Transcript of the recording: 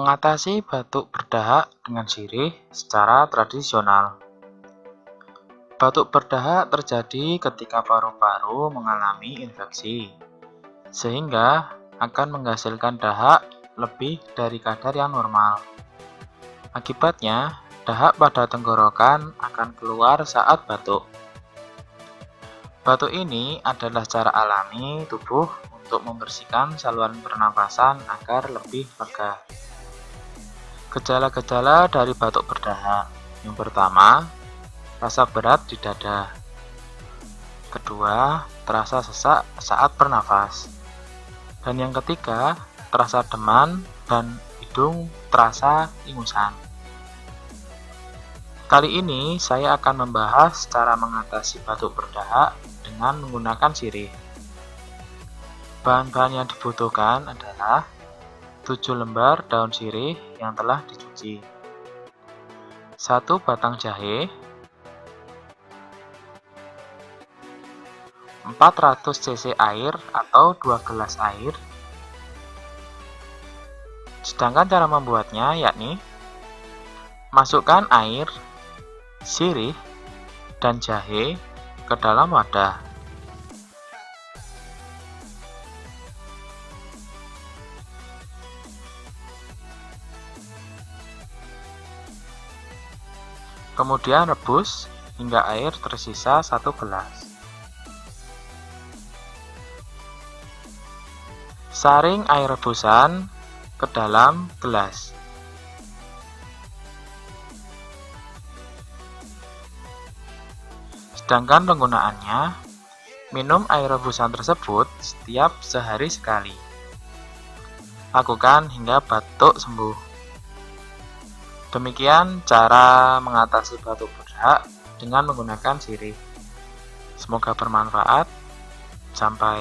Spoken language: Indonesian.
Mengatasi batuk berdahak dengan sirih secara tradisional. Batuk berdahak terjadi ketika paru-paru mengalami infeksi, sehingga akan menghasilkan dahak lebih dari kadar yang normal. Akibatnya, dahak pada tenggorokan akan keluar saat batuk. Batuk ini adalah cara alami tubuh untuk membersihkan saluran pernafasan agar lebih lega. Gejala-gejala dari batuk berdahak. Yang pertama, rasa berat di dada. Kedua, terasa sesak saat bernafas. Dan yang ketiga, terasa demam dan hidung terasa ingusan. Kali ini saya akan membahas cara mengatasi batuk berdahak dengan menggunakan sirih. Bahan-bahan yang dibutuhkan adalah 7 lembar daun sirih yang telah dicuci, 1 batang jahe, 400 cc air atau 2 gelas air. Sedangkan cara membuatnya yakni masukkan air, sirih, dan jahe ke dalam wadah. Kemudian rebus hingga air tersisa 1 gelas. Saring air rebusan ke dalam gelas. Sedangkan penggunaannya, minum air rebusan tersebut setiap sehari sekali. Lakukan hingga batuk sembuh. Demikian cara mengatasi batuk berdahak dengan menggunakan sirih. Semoga bermanfaat. Sampai